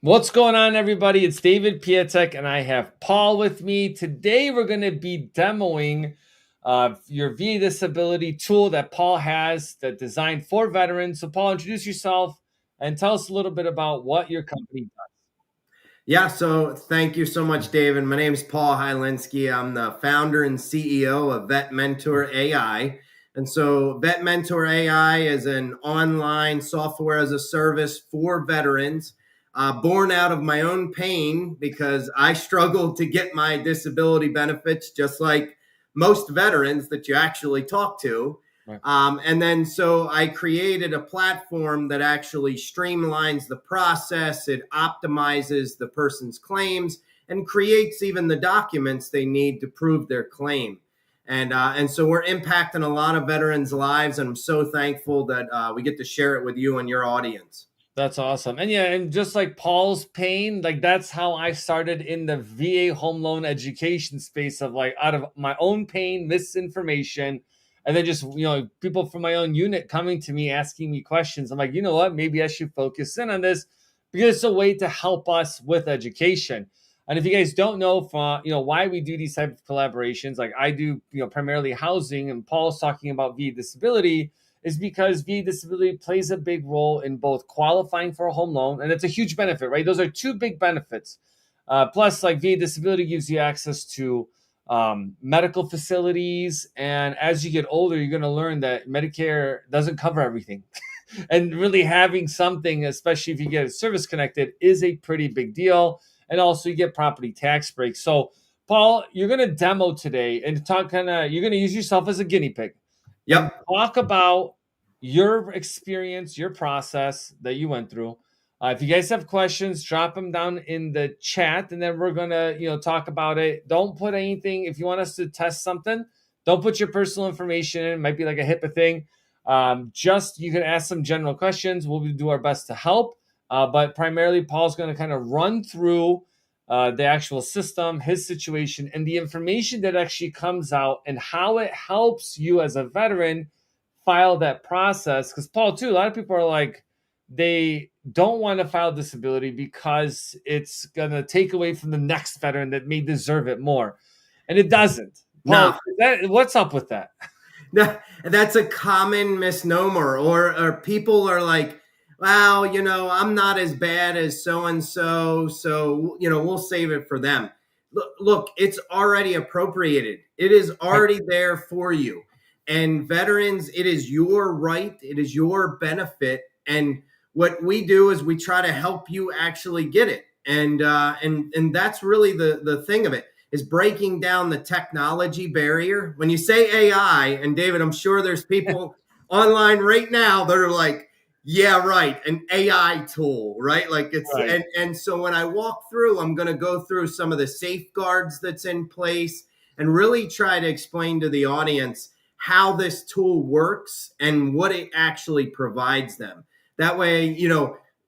What's going on, everybody? It's David Piatek, and I have Paul with me. Today, we're going to be demoing your VA Disability tool that Paul has that designed for veterans. So, Paul, introduce yourself and tell us a little bit about what your company does. Yeah, so thank you so much, David. My name is Paul Hylandski. I'm the founder and CEO of Vet Mentor AI. And so Vet Mentor AI is an online software as a service for veterans, born out of my own pain because I struggled to get my disability benefits just like most veterans that you actually talk to. Right. And then so I created a platform that actually streamlines the process. It optimizes the person's claims and creates even the documents they need to prove their claim. And so we're impacting a lot of veterans' lives, and I'm so thankful that we get to share it with you and your audience. That's awesome. And yeah, and just like Paul's pain, like that's how I started in the VA home loan education space of like out of my own pain, misinformation, and then just, people from my own unit coming to me asking me questions. I'm like, you know what? Maybe I should focus in on this because it's a way to help us with education. And if you guys don't know from, why we do these type of collaborations, like I do, primarily housing, and Paul's talking about VA disability, is because VA disability plays a big role in both qualifying for a home loan, and it's a huge benefit, right? Those are two big benefits. Plus, like VA disability gives you access to medical facilities, and as you get older, you're going to learn that Medicare doesn't cover everything. And really having something, especially if you get it service connected, is a pretty big deal. And also, you get property tax breaks. So, Paul, you're going to demo today and talk you're going to use yourself as a guinea pig and Yep. talk about your experience, your process that you went through. If you guys have questions, drop them down in the chat, and then we're gonna, talk about it. Don't put anything. If you want us to test something, don't put your personal information in. It might be like a HIPAA thing. Just you can ask some general questions. We'll do our best to help. But primarily, Paul's going to kind of run through the actual system, his situation, and the information that actually comes out and how it helps you as a veteran file that process. Because Paul, too, a lot of people are like, they don't want to file disability because it's going to take away from the next veteran that may deserve it more. And it doesn't. Paul, Now, what's up with that? that's a common misnomer, or people are like, wow, I'm not as bad as so and so, so we'll save it for them. Look, it's already appropriated. It is already there for you. And veterans, it is your right, it is your benefit. And what we do is we try to help you actually get it. And that's really the thing of it, is breaking down the technology barrier. When you say AI, and David, I'm sure there's people online right now that are like, yeah, right, an AI tool, right? Like it's Right. and so when I walk through, I'm going to go through some of the safeguards that's in place and really try to explain to the audience how this tool works and what it actually provides them. That way,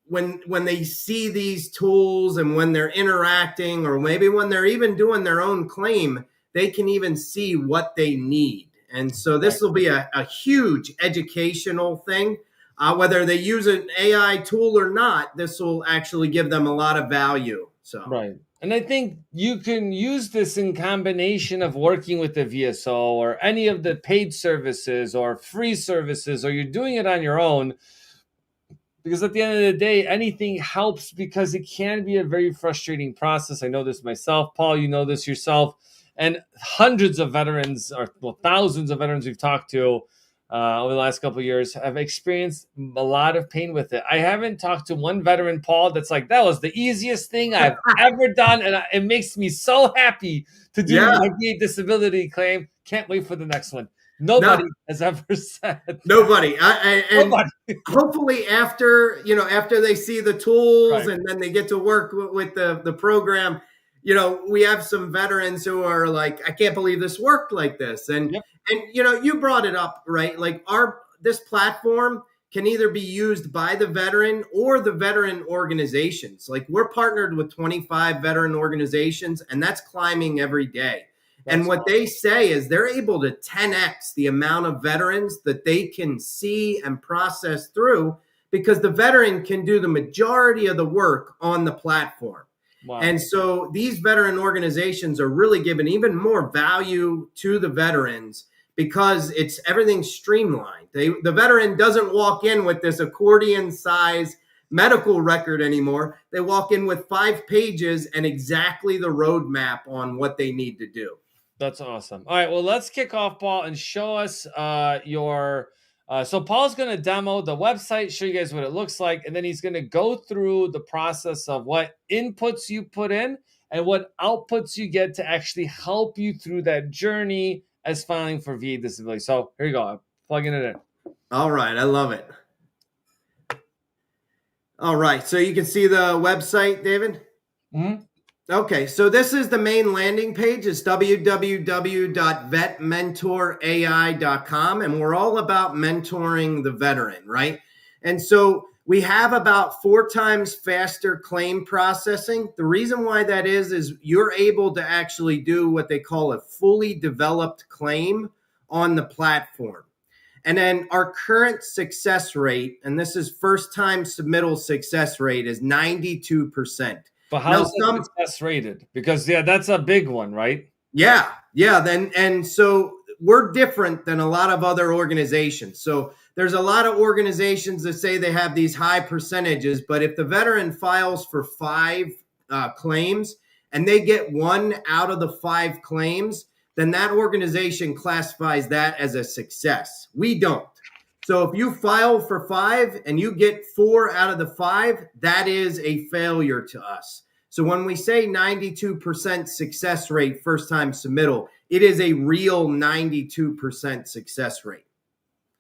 when they see these tools and when they're interacting, or maybe when they're even doing their own claim, they can even see what they need. And so this will be a huge educational thing. Whether they use an AI tool or not, this will actually give them a lot of value. So Right. And I think you can use this in combination of working with the VSO or any of the paid services or free services, or you're doing it on your own. Because at the end of the day, anything helps, because it can be a very frustrating process. I know this myself. Paul, you know this yourself. And hundreds of veterans, or thousands of veterans we've talked to over the last couple of years, have experienced a lot of pain with it. I haven't talked to one veteran, Paul, that's like, that was the easiest thing I've ever done. And it makes me so happy to do yeah, my VA disability claim. Can't wait for the next one. Nobody no, has ever said that. nobody. And Nobody. hopefully after they see the tools Right. and then they get to work with the program, we have some veterans who are like, I can't believe this worked like this. And Yep. you brought it up, right? Like this platform can either be used by the veteran or the veteran organizations. Like, we're partnered with 25 veteran organizations, and that's climbing every day. And That's what they say is they're able to 10x the amount of veterans that they can see and process through, because the veteran can do the majority of the work on the platform. Wow. And so these veteran organizations are really giving even more value to the veterans because it's everything's streamlined. The veteran doesn't walk in with this accordion size medical record anymore. They walk in with 5 pages and exactly the roadmap on what they need to do. That's awesome. All right, well, let's kick off, Paul, and show us your. So Paul's going to demo the website, show you guys what it looks like, and then he's going to go through the process of what inputs you put in and what outputs you get to actually help you through that journey as filing for VA disability. So here you go. I'm plugging it in. All right, I love it. All right, so you can see the website, David? Mm-hmm. Okay, so this is the main landing page. It's www.vetmentorai.com, and we're all about mentoring the veteran, right? And so we have about 4 times faster claim processing. The reason why that is you're able to actually do what they call a fully developed claim on the platform. And then our current success rate, and this is first time submittal success rate, is 92%. But how is it success rated? Because that's a big one, right? Yeah. And so we're different than a lot of other organizations. So there's a lot of organizations that say they have these high percentages, but if the veteran files for 5 claims and they get 1 out of the 5 claims, then that organization classifies that as a success. We don't. So if you file for 5 and you get 4 out of the 5, that is a failure to us. So when we say 92% success rate first time submittal, it is a real 92% success rate.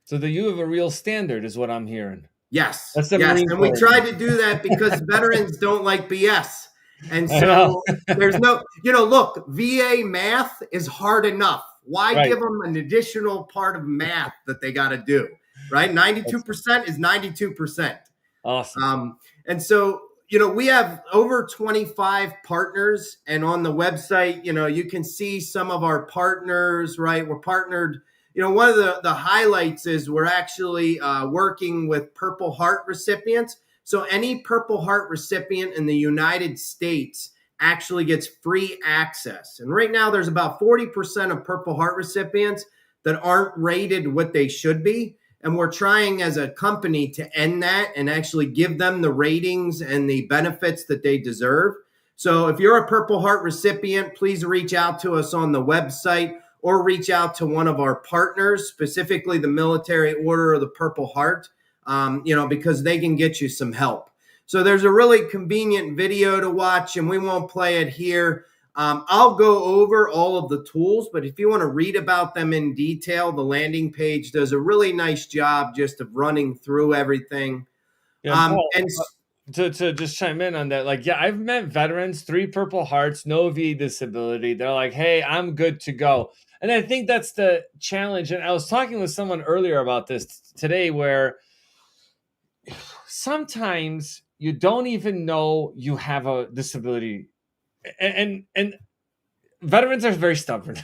So that you have a real standard is what I'm hearing. Yes. That's the yes. Marine And we Corps. try to do that because veterans don't like BS. And so there's no, look, VA math is hard enough. Why give them an additional part of math that they got to do, right? 92% is 92%. Awesome. And so, we have over 25 partners, and on the website, you can see some of our partners, right? We're partnered. One of the highlights is we're actually working with Purple Heart recipients. So any Purple Heart recipient in the United States actually gets free access. And right now there's about 40% of Purple Heart recipients that aren't rated what they should be. And we're trying as a company to end that and actually give them the ratings and the benefits that they deserve. So if you're a Purple Heart recipient, please reach out to us on the website or reach out to one of our partners, specifically the Military Order of the Purple Heart, because they can get you some help. So there's a really convenient video to watch, and we won't play it here. I'll go over all of the tools, but if you want to read about them in detail, the landing page does a really nice job just of running through everything. Paul, to just chime in on that, I've met veterans, 3 Purple Hearts, no VA disability. They're like, hey, I'm good to go. And I think that's the challenge. And I was talking with someone earlier about this today, where sometimes you don't even know you have a disability. And veterans are very stubborn.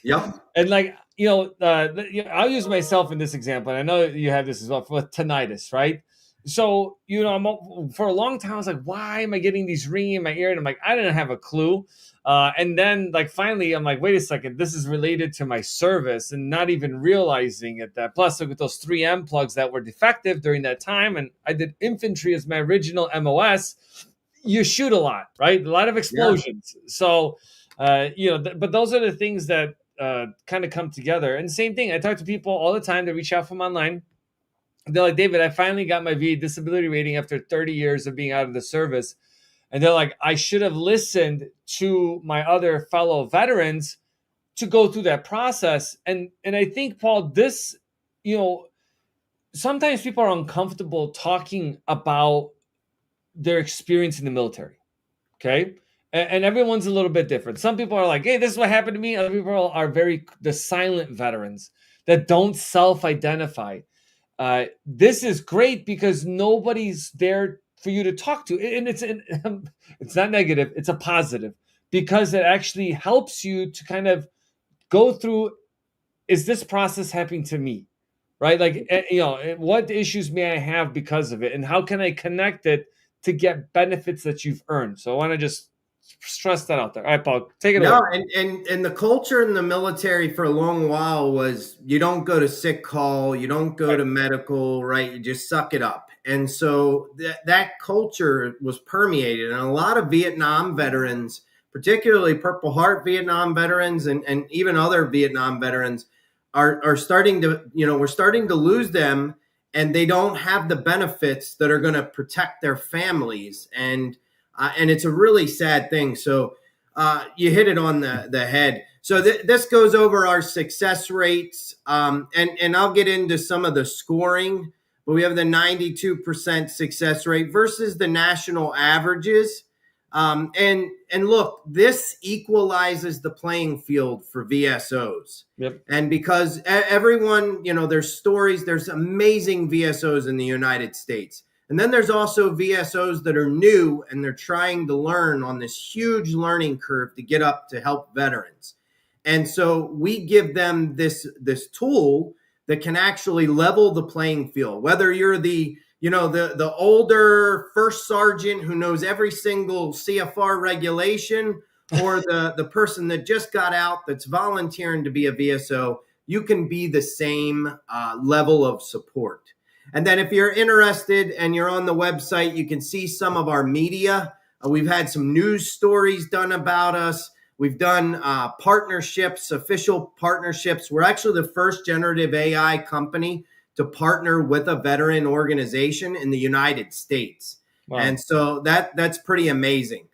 Yep. And I'll use myself in this example. And I know you have this as well for tinnitus, right? So, for a long time, I was like, why am I getting these ringing in my ear? And I'm like, I didn't have a clue. And then finally, I'm like, wait a second, this is related to my service, and not even realizing it. That plus with those 3M plugs that were defective during that time. And I did infantry as my original MOS. You shoot a lot, right? A lot of explosions. Yeah. So, but those are the things that kind of come together. And same thing, I talk to people all the time that reach out from online. They're like, David, I finally got my VA disability rating after 30 years of being out of the service. And they're like, I should have listened to my other fellow veterans to go through that process. And I think, Paul, this, sometimes people are uncomfortable talking about their experience in the military. Okay. And everyone's a little bit different. Some people are like, hey, this is what happened to me. Other people are the silent veterans that don't self-identify. This is great because nobody's there for you to talk to. And it's not negative. It's a positive, because it actually helps you to kind of go through, is this process happening to me? right? Like, what issues may I have because of it, and how can I connect it to get benefits that you've earned? So I want to just stress that out there. All right, Paul, take it away. No, and the culture in the military for a long while was you don't go to sick call, you don't go Right. to medical, right? You just suck it up. And so that culture was permeated. And a lot of Vietnam veterans, particularly Purple Heart Vietnam veterans and even other Vietnam veterans, are starting to, we're starting to lose them, and they don't have the benefits that are going to protect their families. And it's a really sad thing. So you hit it on the head. So this goes over our success rates, and I'll get into some of the scoring. But we have the 92% success rate versus the national averages. And look, this equalizes the playing field for VSOs. Yep. And because everyone, there's stories, there's amazing VSOs in the United States. And then there's also VSOs that are new and they're trying to learn on this huge learning curve to get up to help veterans. And so we give them this tool that can actually level the playing field. Whether you're the older first sergeant who knows every single CFR regulation, or the person that just got out that's volunteering to be a VSO, you can be the same level of support. And then if you're interested and you're on the website, you can see some of our media. We've had some news stories done about us. We've done partnerships, official partnerships. We're actually the first generative AI company to partner with a veteran organization in the United States. Wow. And so that's pretty amazing.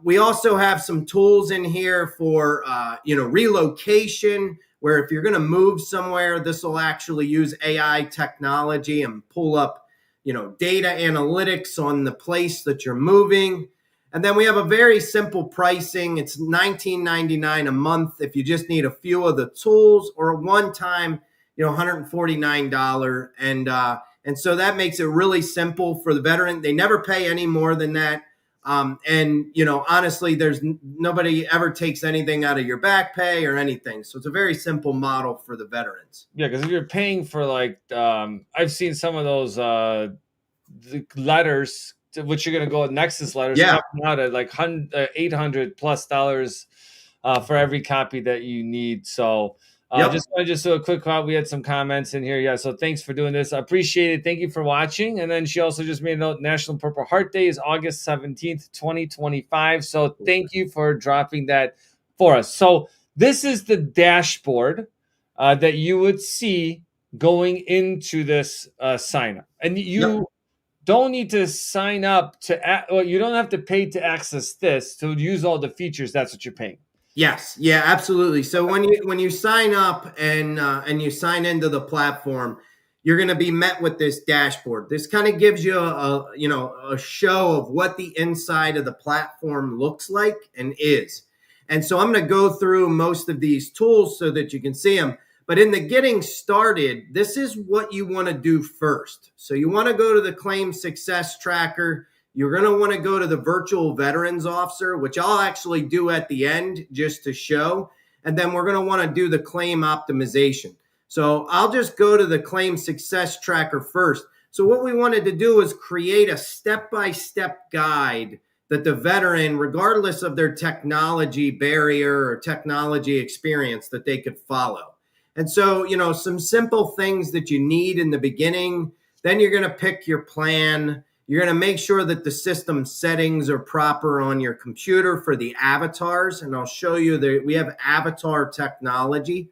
We also have some tools in here for relocation, where if you're going to move somewhere, this will actually use AI technology and pull up, data analytics on the place that you're moving. And then we have a very simple pricing. It's $19.99 a month if you just need a few of the tools, or a one-time, $149. And so that makes it really simple for the veteran. They never pay any more than that. Honestly, there's nobody ever takes anything out of your back pay or anything. So it's a very simple model for the veterans. Yeah, because if you're paying for I've seen some of those letters, which you're going to go with Nexus letters, talking out at like $800+ for every copy that you need. So just do a quick call. We had some comments in here. Yeah, so thanks for doing this. I appreciate it. Thank you for watching. And then she also just made a note, National Purple Heart Day is August 17th, 2025. So thank you for dropping that for us. So this is the dashboard that you would see going into this sign up. And you don't need to sign up you don't have to pay to access this to use all the features. That's what you're paying. Yes, yeah, absolutely. So when you sign up and you sign into the platform, you're going to be met with this dashboard. This kind of gives you a show of what the inside of the platform looks like and is. And so I'm going to go through most of these tools so that you can see them. But in the getting started, this is what you want to do first. So you want to go to the claim success tracker. You're going to want to go to the virtual veterans officer, which I'll actually do at the end just to show. And then we're going to want to do the claim optimization. So I'll just go to the claim success tracker first. So what we wanted to do is create a step-by-step guide that the veteran, regardless of their technology barrier or technology experience, that they could follow. And so, some simple things that you need in the beginning. Then you're going to pick your plan. You're going to make sure that the system settings are proper on your computer for the avatars. And I'll show you that we have avatar technology.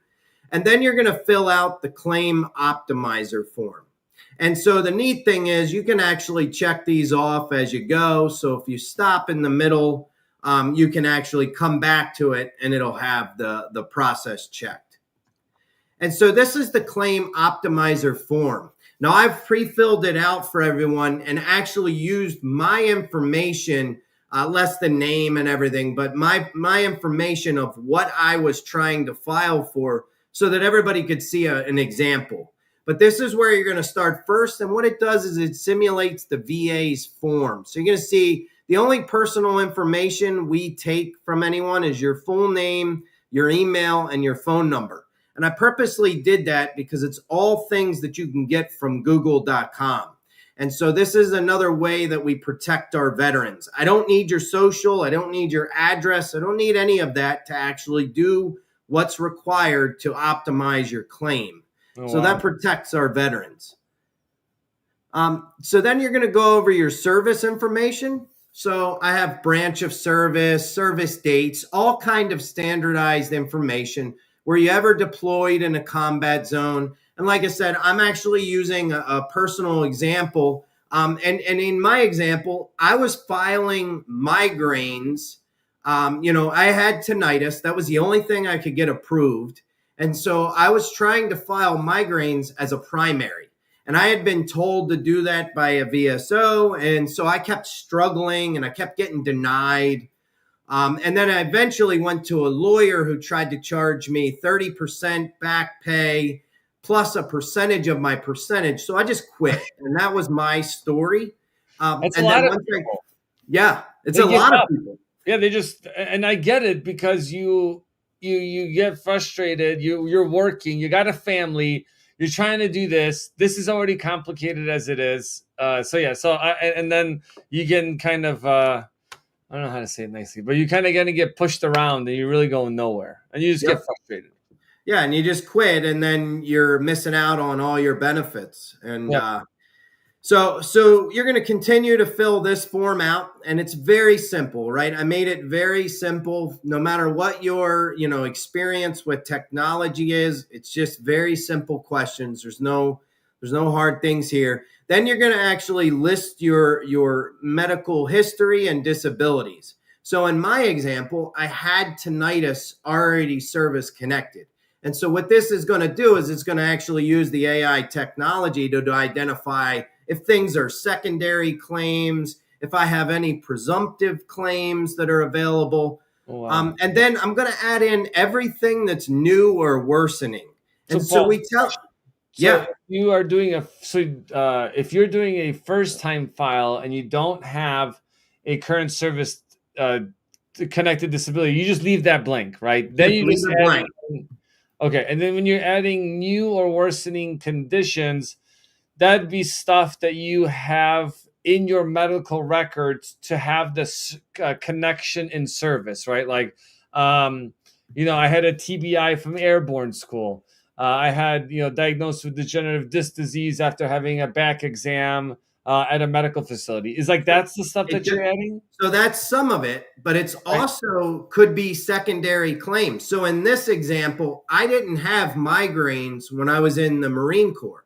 And then you're going to fill out the claim optimizer form. And so the neat thing is you can actually check these off as you go. So if you stop in the middle, you can actually come back to it and it'll have the process checked. And so this is the claim optimizer form. Now I've pre-filled it out for everyone and actually used my information, less the name and everything, but my information of what I was trying to file for so that everybody could see an example. But this is where you're going to start first. And what it does is it simulates the VA's form. So you're going to see the only personal information we take from anyone is your full name, your email, and your phone number. And I purposely did that because it's all things that you can get from google.com. And so this is another way that we protect our veterans. I don't need your social. I don't need your address. I don't need any of that to actually do what's required to optimize your claim. So that protects our veterans. So then you're going to go over your service information. So I have branch of service, service dates, all kind of standardized information. Were you ever deployed in a combat zone? And like I said, I'm actually using a personal example. And in my example, I was filing migraines. I had tinnitus. That was the only thing I could get approved. And so I was trying to file migraines as a primary. And I had been told to do that by a VSO. And so I kept struggling and I kept getting denied. And then I eventually went to a lawyer who tried to charge me 30% back pay plus a percentage of my percentage. So I just quit. And that was my story. That's a lot of people. Yeah, it's a lot of people. Yeah, and I get it because you get frustrated. You're working, you got a family, you're trying to do this. This is already complicated as it is. And then you get kind of, I don't know how to say it nicely, but you kind of going to get pushed around and you're really going nowhere and you just get frustrated. Yeah, and you just quit, and then you're missing out on all your benefits. And so you're going to continue to fill this form out, and it's very simple, right? I made it very simple. No matter what your experience with technology is, it's just very simple questions. There's no hard things here. Then you're going to actually list your medical history and disabilities. So in my example, I had tinnitus already service connected. And so what this is going to do is it's going to actually use the AI technology to identify if things are secondary claims, if I have any presumptive claims that are available. Oh, wow. And then I'm going to add in everything that's new or worsening. And so we tell... So you are doing if you're doing a first time file and you don't have a current service connected disability, you just leave that blank, right? Then you just add blank. Okay, and then when you're adding new or worsening conditions, that'd be stuff that you have in your medical records to have this connection in service, right? Like, I had a TBI from airborne school. I had, diagnosed with degenerative disc disease after having a back exam at a medical facility. Is that's the stuff that you're adding? So that's some of it, but it's also could be secondary claims. So in this example, I didn't have migraines when I was in the Marine Corps.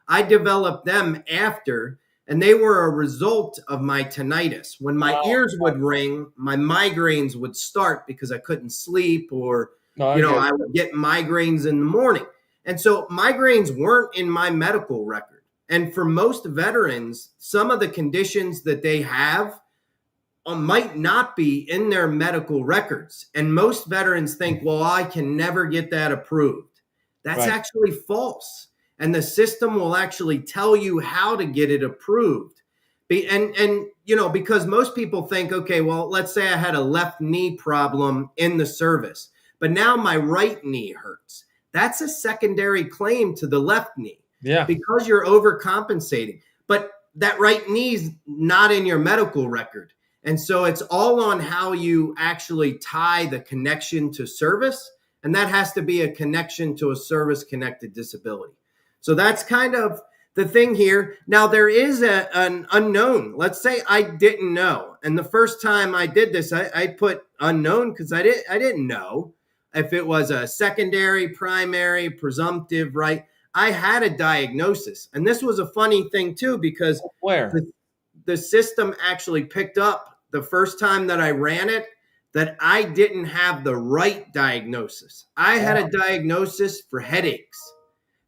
I developed them after, and they were a result of my tinnitus. When my ears would ring, my migraines would start because I couldn't sleep or, I would get migraines in the morning. And so migraines weren't in my medical record. And for most veterans, some of the conditions that they have might not be in their medical records. And most veterans think, well, I can never get that approved. That's actually false. And the system will actually tell you how to get it approved. And because most people think, okay, well, let's say I had a left knee problem in the service, but now my right knee hurts. That's a secondary claim to the left knee. Yeah. Because you're overcompensating. But that right knee's not in your medical record. And so it's all on how you actually tie the connection to service. And that has to be a connection to a service-connected disability. So that's kind of the thing here. Now, there is an unknown. Let's say I didn't know. And the first time I did this, I put unknown because I didn't know if it was a secondary, primary, presumptive, right? I had a diagnosis. And this was a funny thing, too, because the system actually picked up the first time that I ran it that I didn't have the right diagnosis. I had a diagnosis for headaches.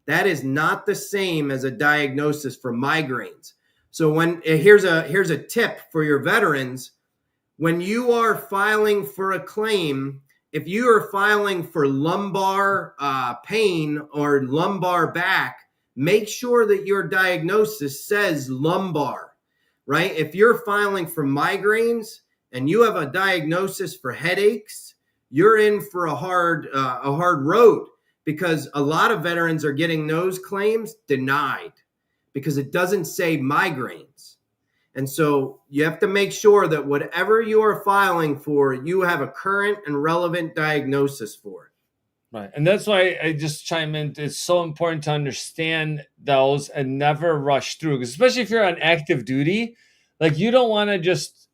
That is not the same as a diagnosis for migraines. So here's a tip for your veterans. When you are filing for a claim, if you are filing for lumbar pain or lumbar back, make sure that your diagnosis says lumbar, right? If you're filing for migraines and you have a diagnosis for headaches, you're in for a hard road because a lot of veterans are getting those claims denied because it doesn't say migraines. And so you have to make sure that whatever you are filing for, you have a current and relevant diagnosis for it. Right. And that's why I just chime in. It's so important to understand those and never rush through, especially if you're on active duty. Like, you don't want to just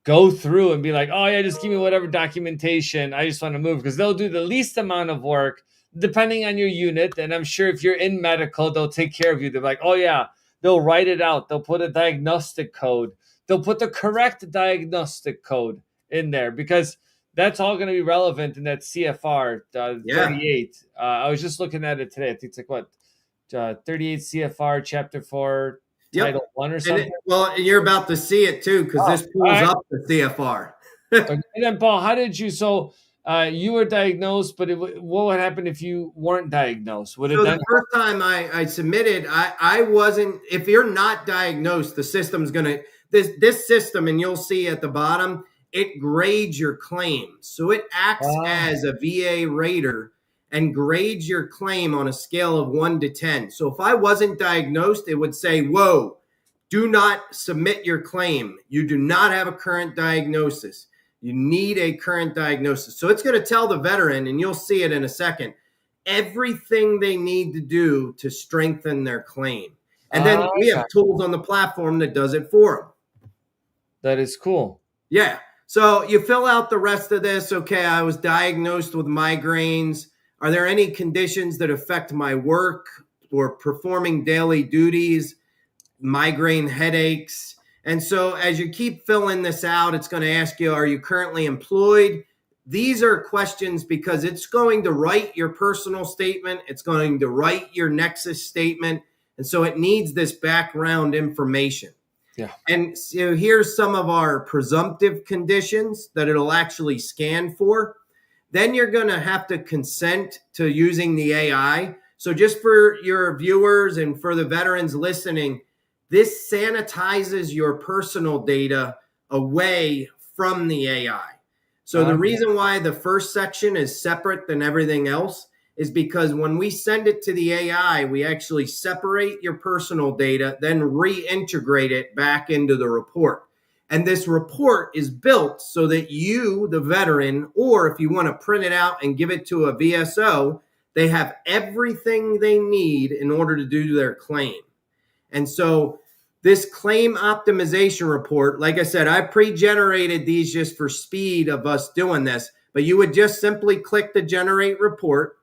go through and be like, oh, yeah, just give me whatever documentation. I just want to move, because they'll do the least amount of work depending on your unit. And I'm sure if you're in medical, they'll take care of you. They're like, oh, yeah, they'll write it out. They'll put a diagnostic code. They'll put the correct diagnostic code in there, because that's all going to be relevant in that CFR 38. I was just looking at it today. I think it's like what, 38 CFR Chapter 4, Title 1 or something. Well, you're about to see it too, because this pulls up the CFR. And then, Paul, how did you? So you were diagnosed, but what would happen if you weren't diagnosed? Would it So then? the first time I submitted, I wasn't. If you're not diagnosed, the system's gonna this system, and you'll see at the bottom, it grades your claims. So it acts as a VA rater and grades your claim on a scale of 1 to 10. So if I wasn't diagnosed, it would say, whoa, do not submit your claim. You do not have a current diagnosis. You need a current diagnosis. So it's going to tell the veteran, and you'll see it in a second, everything they need to do to strengthen their claim. And then we have tools on the platform that does it for them. That is cool. Yeah. So you fill out the rest of this. Okay, I was diagnosed with migraines. Are there any conditions that affect my work or performing daily duties? Migraine headaches. And so as you keep filling this out, it's going to ask you, are you currently employed? These are questions because it's going to write your personal statement. It's going to write your Nexus statement. And so it needs this background information. Yeah. And so here's some of our presumptive conditions that it'll actually scan for. Then you're going to have to consent to using the AI. So just for your viewers and for the veterans listening, this sanitizes your personal data away from the AI. So the reason why the first section is separate than everything else is because when we send it to the AI, we actually separate your personal data, then reintegrate it back into the report. And this report is built so that you, the veteran, or if you want to print it out and give it to a VSO, they have everything they need in order to do their claim. And so this claim optimization report, like I said, I pre-generated these just for speed of us doing this, but you would just simply click the generate report.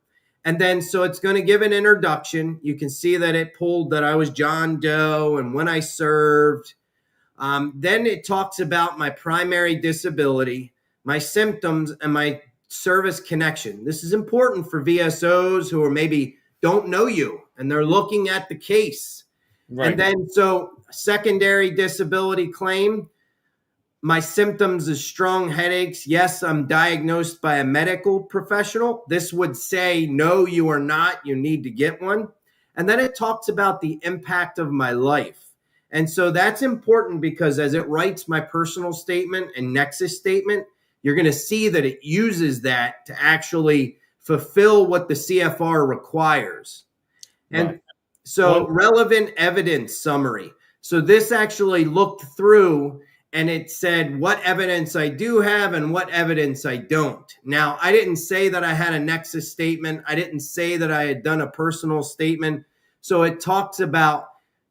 And then, so it's going to give an introduction. You can see that it pulled that I was John Doe and when I served. Then it talks about my primary disability, my symptoms, and my service connection. This is important for VSOs who are maybe don't know you and they're looking at the case. Right. And then, so secondary disability claim, my symptoms is strong headaches. Yes, I'm diagnosed by a medical professional. This would say, no, you are not. You need to get one. And then it talks about the impact of my life. And so that's important because as it writes my personal statement and Nexus statement, you're going to see that it uses that to actually fulfill what the CFR requires. And so relevant evidence summary. So this actually looked through and it said what evidence I do have and what evidence I don't. Now, I didn't say that I had a Nexus statement. I didn't say that I had done a personal statement. So it talks about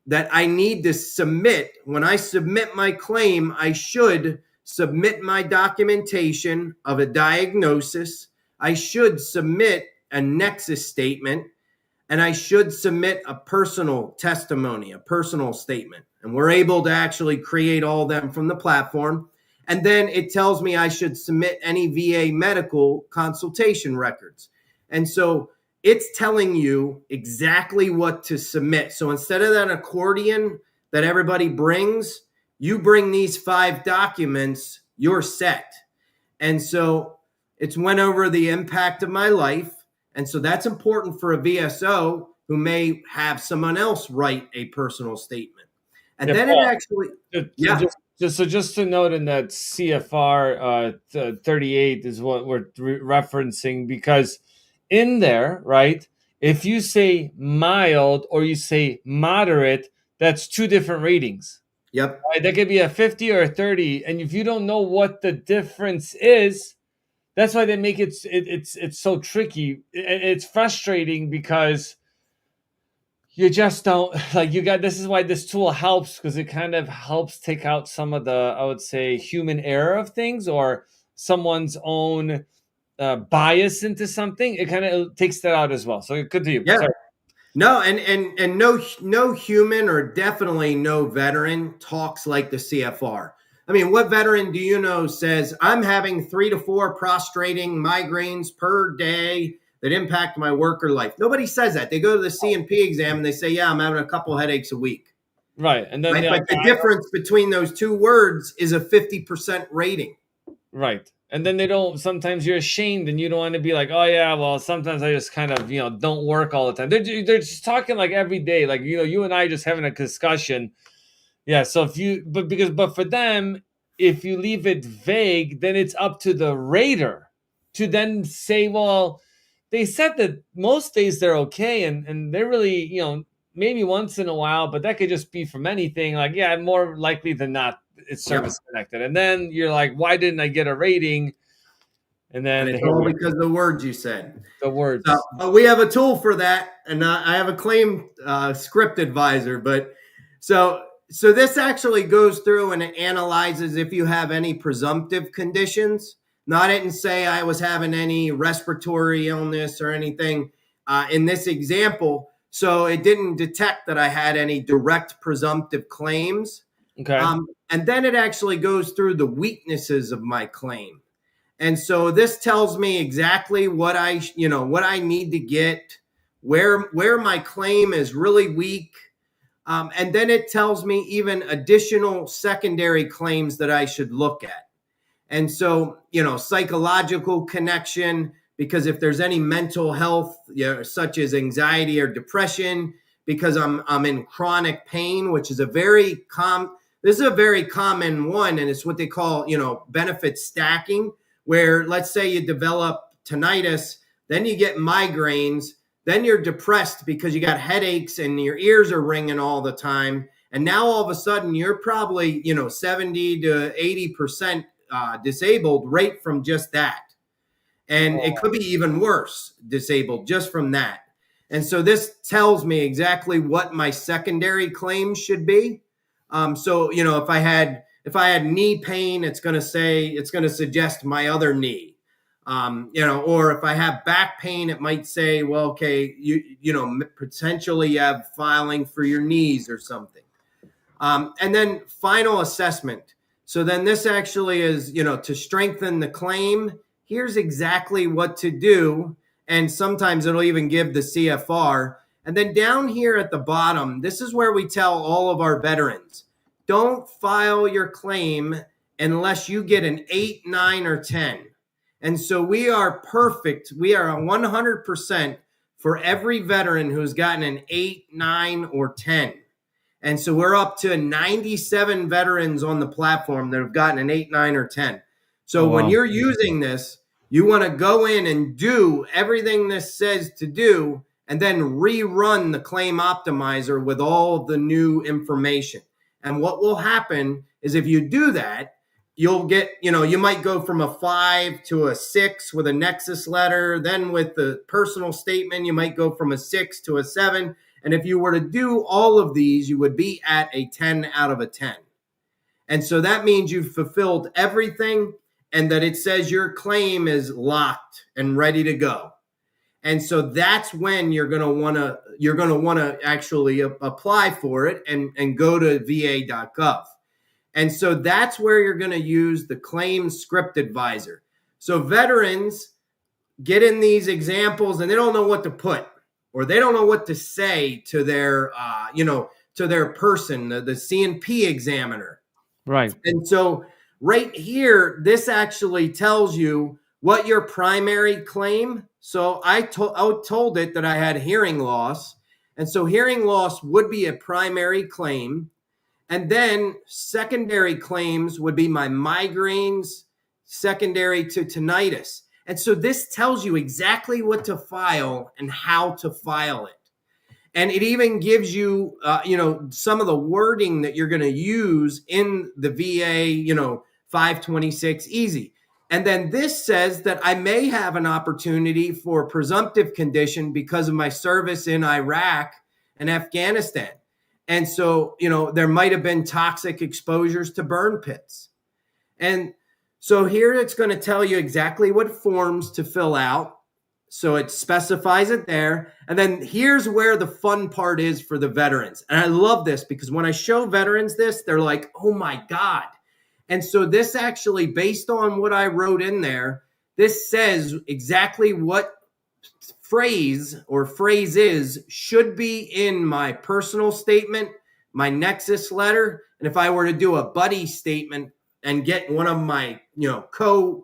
that I need to submit. When I submit my claim, I should submit my documentation of a diagnosis. I should submit a Nexus statement. And I should submit a personal testimony, a personal statement. And we're able to actually create all of them from the platform. And then it tells me I should submit any VA medical consultation records. And so it's telling you exactly what to submit. So instead of that accordion that everybody brings, you bring these 5 documents, you're set. And so it's went over the impact of my life. And so that's important for a VSO who may have someone else write a personal statement. And then Paul, it actually, just to note in that CFR 38 is what we're referencing, because in there, right? If you say mild or you say moderate, that's two different ratings. Yep. Right? That could be a 50 or a 30. And if you don't know what the difference is, that's why they make it's so tricky. It's frustrating because you just don't like you got this is why this tool helps because it kind of helps take out some of the, I would say, human error of things or someone's own bias into something. It kind of takes that out as well. So good to you. Yeah. Sorry. No, and no human or definitely no veteran talks like the CFR. I mean, what veteran do you know says I'm having 3 to 4 prostrating migraines per day that impact my work or life? Nobody says that. They go to the C&P exam and they say, "Yeah, I'm having a couple headaches a week." Right. And then Right? But the difference between those two words is a 50% rating. right. And then they don't, sometimes you're ashamed and you don't want to be like, oh yeah, well, sometimes I just kind of, don't work all the time. They're just talking like every day, like, you and I just having a discussion. Yeah. So but for them, if you leave it vague, then it's up to the rater to then say, well, they said that most days they're okay. And they're really, maybe once in a while, but that could just be from anything. Like, yeah, more likely than not, it's Yep. service connected. And then you're like, why didn't I get a rating? And then And it's all because of the words you said. the words. So we have a tool for that, and I have a claim script advisor. But so this actually goes through and it analyzes if you have any presumptive conditions. Now, I didn't say I was having any respiratory illness or anything in this example, so it didn't detect that I had any direct presumptive claims. Okay. And then it actually goes through the weaknesses of my claim. And so this tells me exactly what I need to get, where my claim is really weak. And then it tells me even additional secondary claims that I should look at. And so, psychological connection, because if there's any mental health, such as anxiety or depression, because I'm in chronic pain, which is a very common one. And it's what they call, benefit stacking, where let's say you develop tinnitus, then you get migraines, then you're depressed because you got headaches and your ears are ringing all the time. And now all of a sudden you're probably, 70 to 80% disabled right from just that. And it could be even worse, disabled just from that. And so this tells me exactly what my secondary claims should be. So, if I had knee pain, it's going to suggest my other knee. Or if I have back pain, it might say, well, okay, potentially you have filing for your knees or something. And then final assessment. So then this actually is, to strengthen the claim, here's exactly what to do. And sometimes it'll even give the CFR. And then down here at the bottom, this is where we tell all of our veterans, don't file your claim unless you get an 8, 9, or 10. And so we are perfect. We are 100% for every veteran who's gotten an 8, 9, or 10. And so we're up to 97 veterans on the platform that have gotten an 8, 9, or 10. So when you're using this, you want to go in and do everything this says to do, and then rerun the claim optimizer with all of the new information. And what will happen is if you do that, you'll get, you might go from a 5 to a 6 with a Nexus letter. Then with the personal statement, you might go from a 6 to a 7. And if you were to do all of these, you would be at a 10 out of a 10. And so that means you've fulfilled everything and that it says your claim is locked and ready to go. And so that's when you're going to want to actually apply for it and go to va.gov. And so that's where you're going to use the claim script advisor. So veterans get in these examples and they don't know what to put, or they don't know what to say to their, to their person, the C&P examiner. Right. And so right here, this actually tells you what your primary claim. So I told it that I had hearing loss. And so hearing loss would be a primary claim. And then secondary claims would be my migraines, secondary to tinnitus. And so this tells you exactly what to file and how to file it. And it even gives you, some of the wording that you're going to use in the VA, 526 easy. And then this says that I may have an opportunity for presumptive condition because of my service in Iraq and Afghanistan. And so, there might have been toxic exposures to burn pits. And so here it's going to tell you exactly what forms to fill out. So it specifies it there. And then here's where the fun part is for the veterans. And I love this because when I show veterans this, they're like, oh my God. And so this actually, based on what I wrote in there, this says exactly what phrase or phrases should be in my personal statement, my Nexus letter. And if I were to do a buddy statement and get one of my,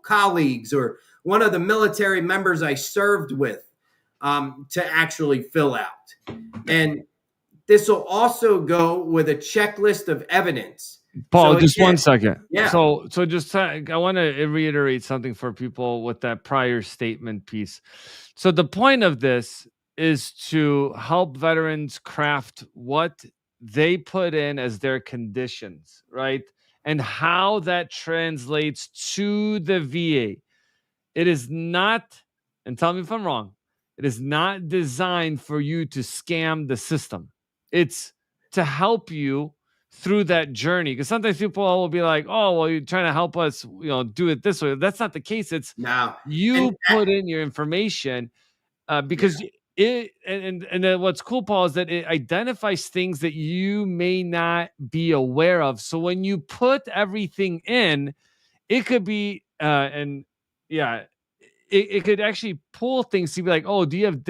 colleagues or one of the military members I served with to actually fill out. And this will also go with a checklist of evidence. Paul, So just again, 1 second. yeah. So just I want to reiterate something for people with that prior statement piece. So the point of this is to help veterans craft what they put in as their conditions, right? And how that translates to the VA. It is not, and tell me if I'm wrong, it is not designed for you to scam the system. It's to help you through that journey. Because sometimes people will be like, oh, well, you're trying to help us, do it this way. That's not the case. It's No. you put in your information because and then what's cool, Paul, is that it identifies things that you may not be aware of. So when you put everything in, it could be it could actually pull things to be like, oh, do you have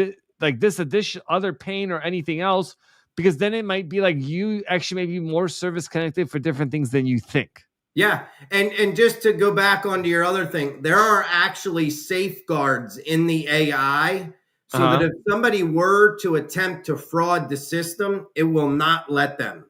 this addition, other pain or anything else? Because then it might be like you actually may be more service connected for different things than you think. Yeah. And just to go back onto your other thing, there are actually safeguards in the AI so that if somebody were to attempt to fraud the system, it will not let them.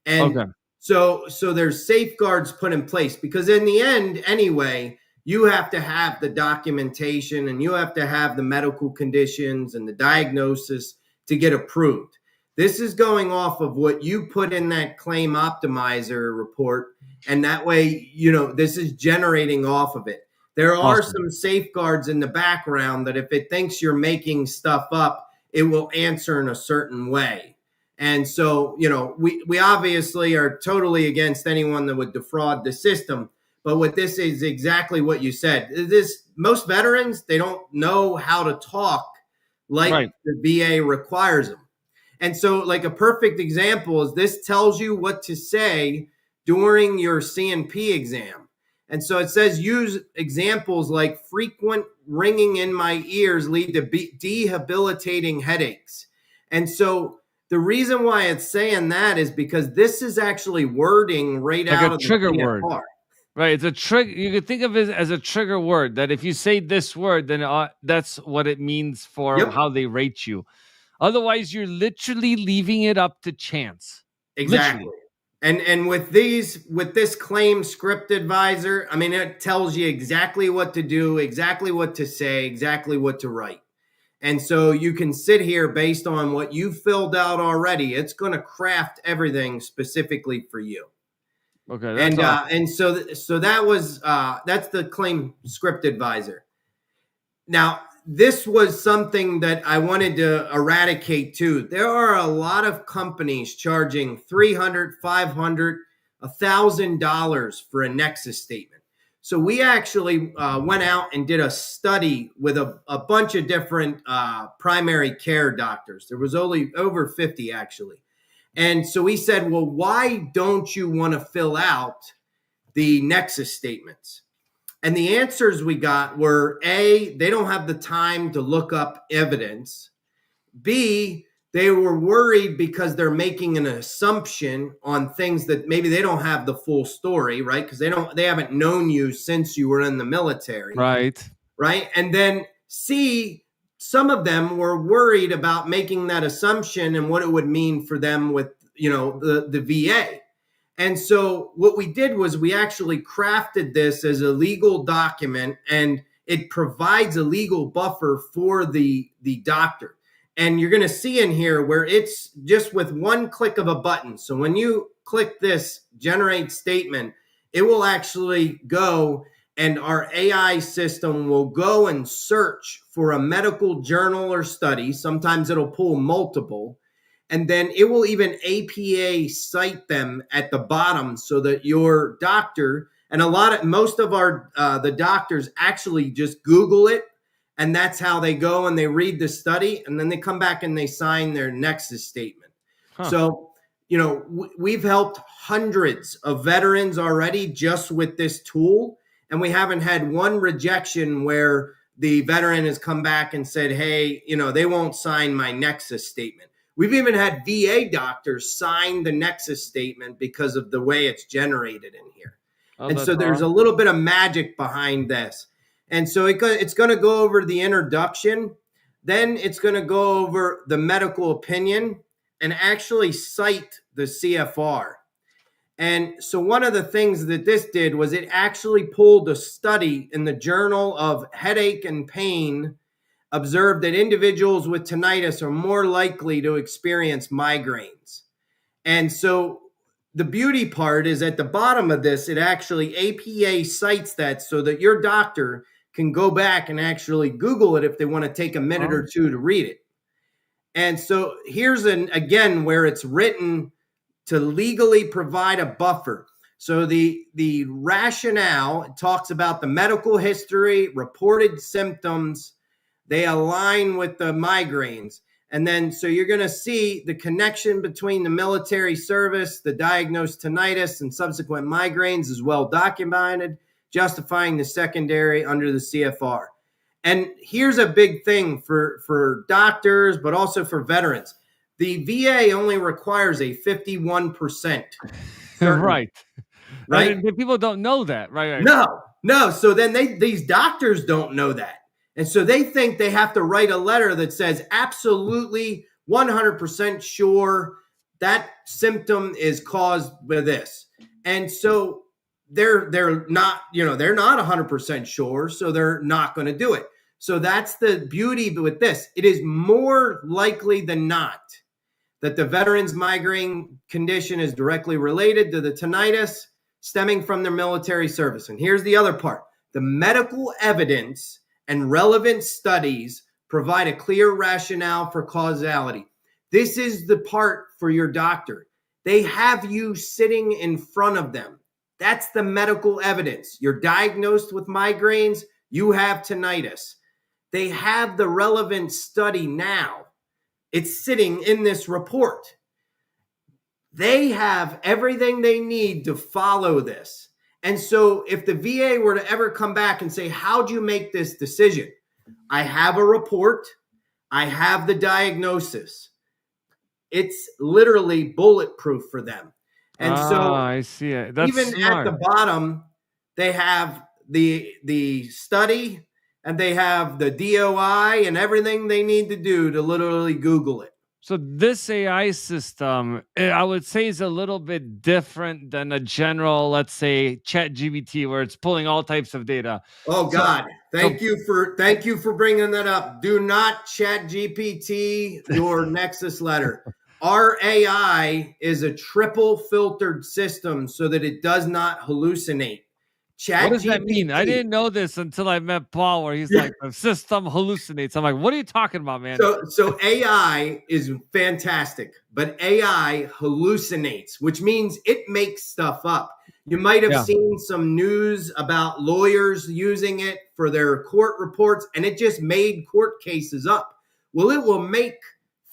And so there's safeguards put in place because in the end, anyway, you have to have the documentation and you have to have the medical conditions and the diagnosis to get approved. This is going off of what you put in that claim optimizer report. And that way, this is generating off of it. There are some safeguards in the background that if it thinks you're making stuff up, it will answer in a certain way. And so, we obviously are totally against anyone that would defraud the system. But what this is exactly what you said. Most veterans, they don't know how to talk like the VA requires them. And so like a perfect example is this tells you what to say during your CNP exam. And so it says use examples like frequent ringing in my ears lead to debilitating headaches. And so the reason why it's saying that is because this is actually wording right like out a of trigger the word. Right. It's a trigger. You could think of it as a trigger word that if you say this word, then that's what it means for how they rate you. Otherwise, you're literally leaving it up to chance. Exactly. Literally. And with this claim script advisor, I mean, it tells you exactly what to do, exactly what to say, exactly what to write. And so you can sit here based on what you filled out already. It's going to craft everything specifically for you. Okay. That's and so that was that's the claim script advisor. Now, this was something that I wanted to eradicate too. There are a lot of companies charging $300, $500, $1,000 for a Nexus statement. So we actually went out and did a study with a bunch of different primary care doctors. There was only over 50 actually. And so we said, well, why don't you want to fill out the Nexus statements? And the answers we got were A, they don't have the time to look up evidence. B, they were worried because they're making an assumption on things that maybe they don't have the full story, right? Because they haven't known you since you were in the military. Right. And then C, some of them were worried about making that assumption and what it would mean for them with, the VA. And so what we did was we actually crafted this as a legal document, and it provides a legal buffer for the doctor. And you're going to see in here where it's just with one click of a button. So when you click this generate statement, it will actually go, and our AI system will go and search for a medical journal or study. Sometimes it'll pull multiple, and then it will even APA cite them at the bottom so that your doctor, and most of our the doctors actually just Google it, and that's how they go and they read the study, and then they come back and they sign their Nexus statement. So, we've helped hundreds of veterans already just with this tool, and we haven't had one rejection where the veteran has come back and said, hey, they won't sign my Nexus statement. We've even had VA doctors sign the Nexus statement because of the way it's generated in here. And so there's a little bit of magic behind this. And so it's going to go over the introduction. Then it's going to go over the medical opinion and actually cite the CFR. And so one of the things that this did was it actually pulled a study in the Journal of Headache and Pain, observed that individuals with tinnitus are more likely to experience migraines. And so the beauty part is at the bottom of this, it actually APA cites that so that your doctor can go back and actually Google it if they want to take a minute or two to read it. And so here's again where it's written to legally provide a buffer. So the rationale talks about the medical history, reported symptoms, they align with the migraines. And then, so you're going to see the connection between the military service, the diagnosed tinnitus, and subsequent migraines is well documented, justifying the secondary under the CFR. And here's a big thing for doctors, but also for veterans. The VA only requires a 51%. Right. Right. And people don't know that. Right. No. So then these doctors don't know that. And so they think they have to write a letter that says absolutely 100% sure that symptom is caused by this. And so they're not 100% sure, so they're not going to do it. So that's the beauty with this. It is more likely than not that the veteran's migraine condition is directly related to the tinnitus stemming from their military service. And here's the other part. The medical evidence and relevant studies provide a clear rationale for causality. This is the part for your doctor. They have you sitting in front of them. That's the medical evidence. You're diagnosed with migraines. You have tinnitus. They have the relevant study now. It's sitting in this report. They have everything they need to follow this. And so if the VA were to ever come back and say, how'd you make this decision? I have a report. I have the diagnosis. It's literally bulletproof for them. And so I see it. That's even smart. at the bottom, they have the study and they have the DOI and everything they need to do to literally Google it. So this AI system, I would say, is a little bit different than a general, let's say, ChatGPT, where it's pulling all types of data. Oh God, thank you for bringing that up. Do not ChatGPT your Nexus letter. Our AI is a triple filtered system so that it does not hallucinate. What does that mean? I didn't know this until I met Paul, where he's like, the system hallucinates. I'm like, what are you talking about, man? So AI is fantastic, but AI hallucinates, which means it makes stuff up. You might have seen some news about lawyers using it for their court reports, and it just made court cases up. Well, it will make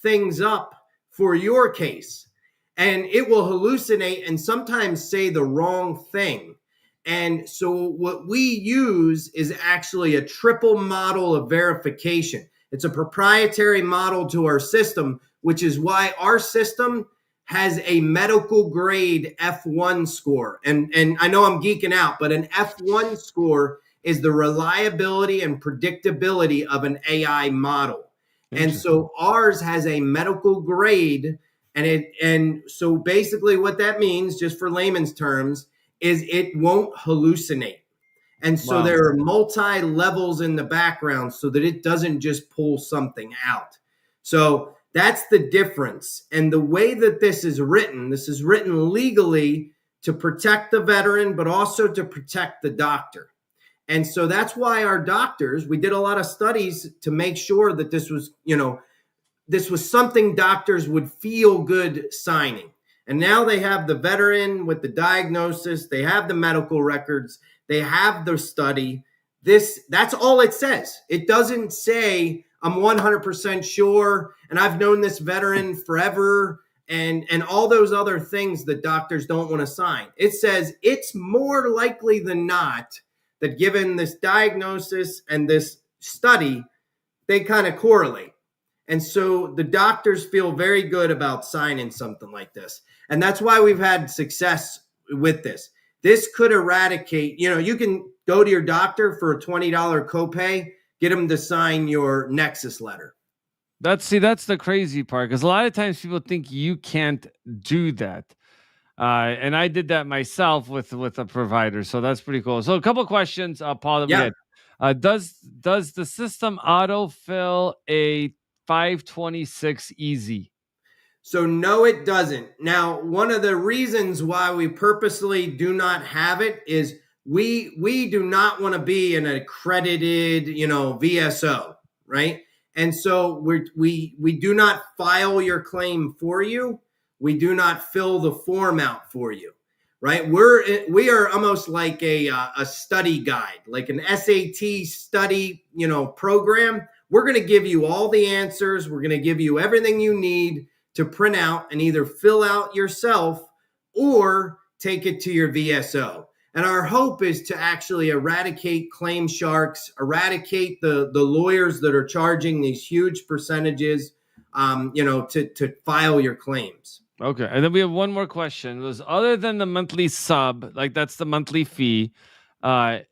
things up for your case, and it will hallucinate and sometimes say the wrong thing. And so what we use is actually a triple model of verification. It's a proprietary model to our system, which is why our system has a medical grade F1 score. And I know I'm geeking out, but an F1 score is the reliability and predictability of an AI model. And so ours has a medical grade, and so basically what that means, just for layman's terms, is it won't hallucinate. And so Wow. there are multi levels in the background so that it doesn't just pull something out. So that's the difference. And the way that this is written legally to protect the veteran, but also to protect the doctor. And so that's why our doctors, we did a lot of studies to make sure that this was, this was something doctors would feel good signing. And now they have the veteran with the diagnosis, they have the medical records, they have the study. That's all it says. It doesn't say I'm 100% sure and I've known this veteran forever and all those other things that doctors don't want to sign. It says it's more likely than not that given this diagnosis and this study, they kind of correlate. And so the doctors feel very good about signing something like this. And that's why we've had success with this. This could eradicate, you can go to your doctor for a $20 copay, get them to sign your Nexus letter. That's the crazy part, because a lot of times people think you can't do that. And I did that myself with a provider. So that's pretty cool. So a couple of questions, Paul, that we Yeah. get. Does the system autofill a 526 easy? So no, it doesn't. Now, one of the reasons why we purposely do not have it is we do not want to be an accredited, VSO, right? And so we do not file your claim for you. We do not fill the form out for you, right? We are almost like a study guide, like an SAT study, program. We're going to give you all the answers. We're going to give you everything you need to print out and either fill out yourself or take it to your VSO. And our hope is to actually eradicate claim sharks, eradicate the lawyers that are charging these huge percentages, to file your claims. Okay. And then we have one more question. It was, other than the monthly sub, like that's the monthly fee, other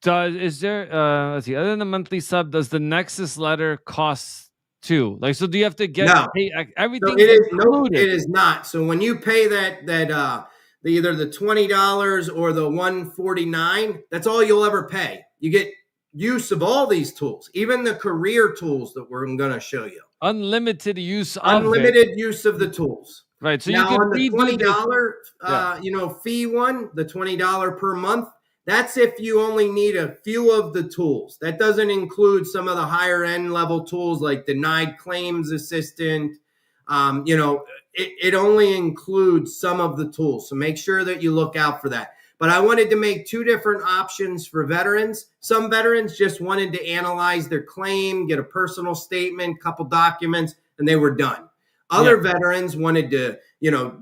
than the monthly sub, does the Nexus letter cost too? Like, so do you have to pay everything? So it is included. It is not. So when you pay either the $20 or the $149, that's all you'll ever pay. You get use of all these tools, even the career tools that we're going to show you. Unlimited use of unlimited use of the tools. Right. So now, you can on the $20 fee one, the $20 per month, that's if you only need a few of the tools. That doesn't include some of the higher end level tools like denied claims assistant. It only includes some of the tools. So make sure that you look out for that. But I wanted to make two different options for veterans. Some veterans just wanted to analyze their claim, get a personal statement, couple documents, and they were done. Other veterans wanted to,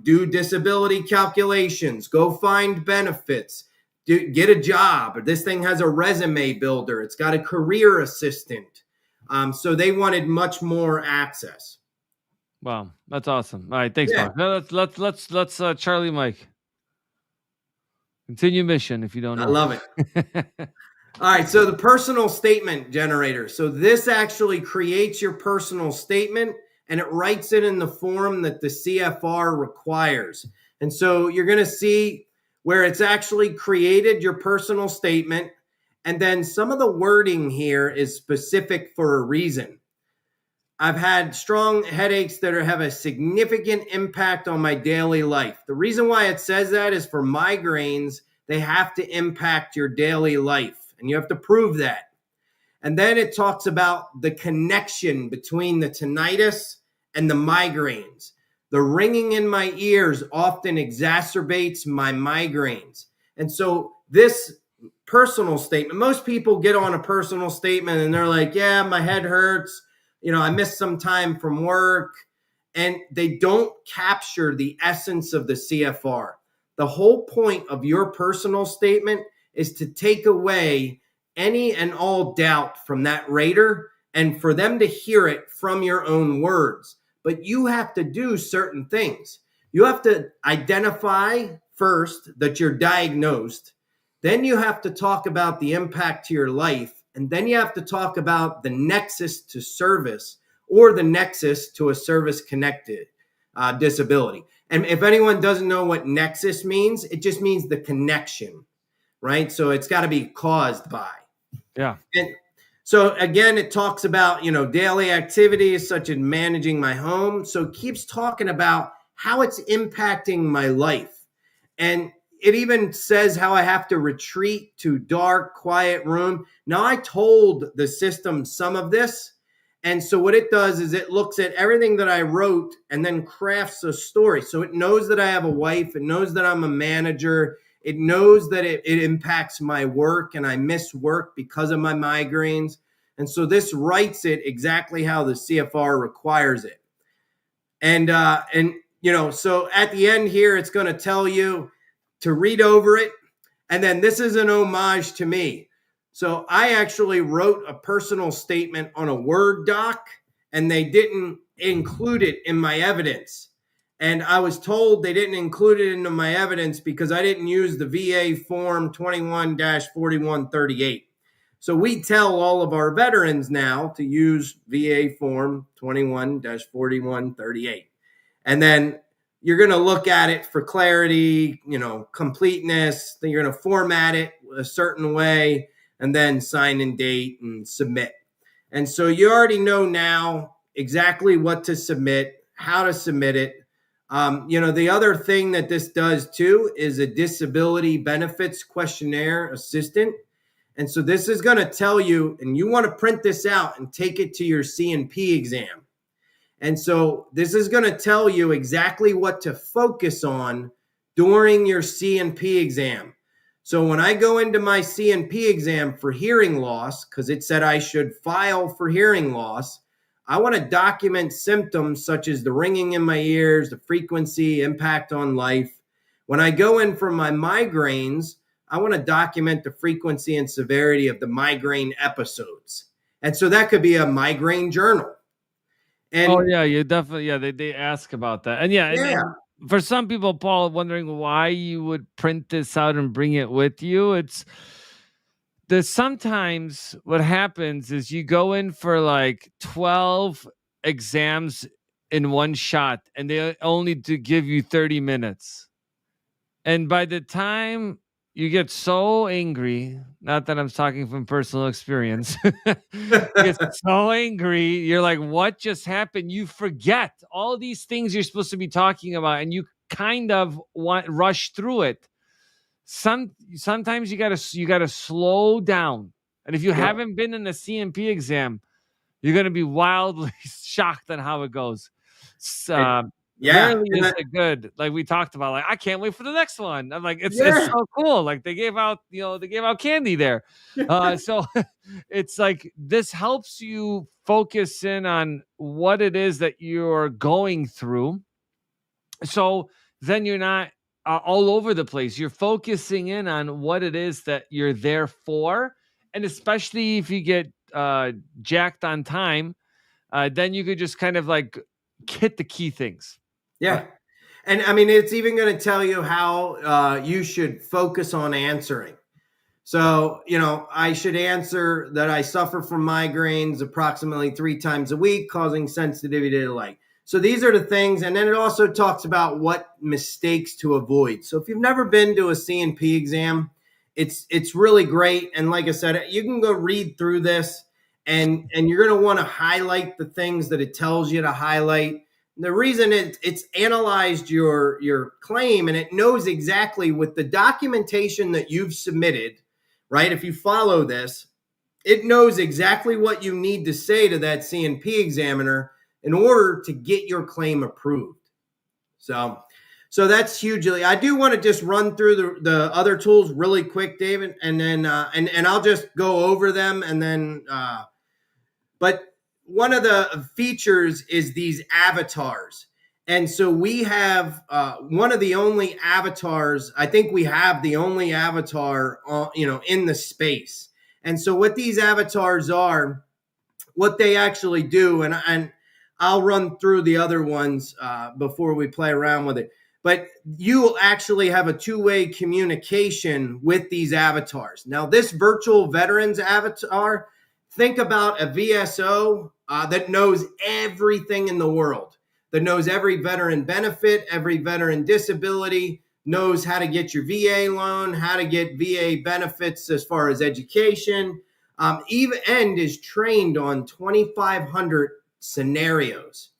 do disability calculations, go find benefits, get a job. This thing has a resume builder. It's got a career assistant. So they wanted much more access. Wow, that's awesome. All right, thanks, Mark. Now let's Charlie Mike. Continue mission if you don't know. I love it. All right, so the personal statement generator. So this actually creates your personal statement and it writes it in the form that the CFR requires. And so you're going to see where it's actually created your personal statement. And then some of the wording here is specific for a reason. I've had strong headaches that have a significant impact on my daily life. The reason why it says that is for migraines, they have to impact your daily life, and you have to prove that. And then it talks about the connection between the tinnitus and the migraines. The ringing in my ears often exacerbates my migraines. And so this personal statement, most people get on a personal statement and they're like, yeah, my head hurts. I missed some time from work, and they don't capture the essence of the CFR. The whole point of your personal statement is to take away any and all doubt from that rater and for them to hear it from your own words. But you have to do certain things. You have to identify first that you're diagnosed. Then you have to talk about the impact to your life. And then you have to talk about the nexus to service or the nexus to a service-connected disability. And if anyone doesn't know what nexus means, it just means the connection, right? So it's got to be caused by. Yeah. And so again, it talks about, daily activities such as managing my home. So it keeps talking about how it's impacting my life. And it even says how I have to retreat to dark, quiet room. Now, I told the system some of this. And so what it does is it looks at everything that I wrote and then crafts a story. So it knows that I have a wife. It knows that I'm a manager. It knows that it impacts my work and I miss work because of my migraines. And so this writes it exactly how the CFR requires it. And so at the end here, it's going to tell you to read over it. And then this is an homage to me. So I actually wrote a personal statement on a Word doc, and they didn't include it in my evidence. And I was told they didn't include it into my evidence because I didn't use the VA form 21-4138. So we tell all of our veterans now to use VA form 21-4138. And then you're going to look at it for clarity, completeness. Then you're going to format it a certain way and then sign and date and submit. And so you already know now exactly what to submit, how to submit it. The other thing that this does too is a disability benefits questionnaire assistant. And so this is going to tell you, and you want to print this out and take it to your C&P exam. And so this is going to tell you exactly what to focus on during your C&P exam. So when I go into my C&P exam for hearing loss, because it said I should file for hearing loss, I want to document symptoms such as the ringing in my ears, the frequency, impact on life. When I go in for my migraines, I want to document the frequency and severity of the migraine episodes. And so that could be a migraine journal. And you definitely, they ask about that. And and for some people, Paul, wondering why you would print this out and bring it with you. Sometimes what happens is you go in for like 12 exams in one shot and they only to give you 30 minutes. And by the time you get so angry, not that I'm talking from personal experience, you get so angry, you're like, what just happened? You forget all these things you're supposed to be talking about and you kind of rush through it. Sometimes you gotta slow down. And if you haven't been in a C&P exam, you're gonna be wildly shocked on how it goes. Rarely is it good. Like we talked about, like I can't wait for the next one. I'm like, it's so cool. Like they gave out candy there. So it's like this helps you focus in on what it is that you're going through. So then you're not all over the place. You're focusing in on what it is that you're there for. And especially if you get jacked on time, then you could just kind of like hit the key things. Yeah. And I mean, it's even going to tell you how you should focus on answering. So, I should answer that I suffer from migraines approximately 3 times a week, causing sensitivity to light. So these are the things. And then it also talks about what mistakes to avoid. So if you've never been to a C&P exam, it's really great. And like I said, you can go read through this and you're going to want to highlight the things that it tells you to highlight. The reason it's analyzed your claim and it knows exactly with the documentation that you've submitted, right? If you follow this, it knows exactly what you need to say to that C&P examiner in order to get your claim approved. So that's hugely. I do want to just run through the other tools really quick, David, and then and I'll just go over them and then. But one of the features is these avatars. And so we have one of the only avatars. I think we have the only avatar, in the space. And so what these avatars are, what they actually do, and I'll run through the other ones before we play around with it. But you will actually have a two-way communication with these avatars. Now, this virtual veterans avatar, think about a VSO that knows everything in the world, that knows every veteran benefit, every veteran disability, knows how to get your VA loan, how to get VA benefits as far as education, even and is trained on 2,500 scenarios.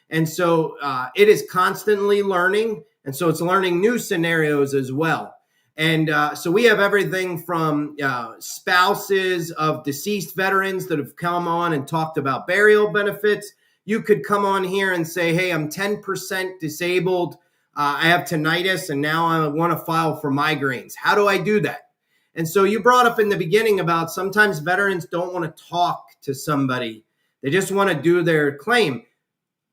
And so it is constantly learning. And so it's learning new scenarios as well. And so we have everything from spouses of deceased veterans that have come on and talked about burial benefits. You could come on here and say, hey, I'm 10% disabled. I have tinnitus, and now I want to file for migraines. How do I do that? And so you brought up in the beginning about sometimes veterans don't want to talk to somebody. They just want to do their claim.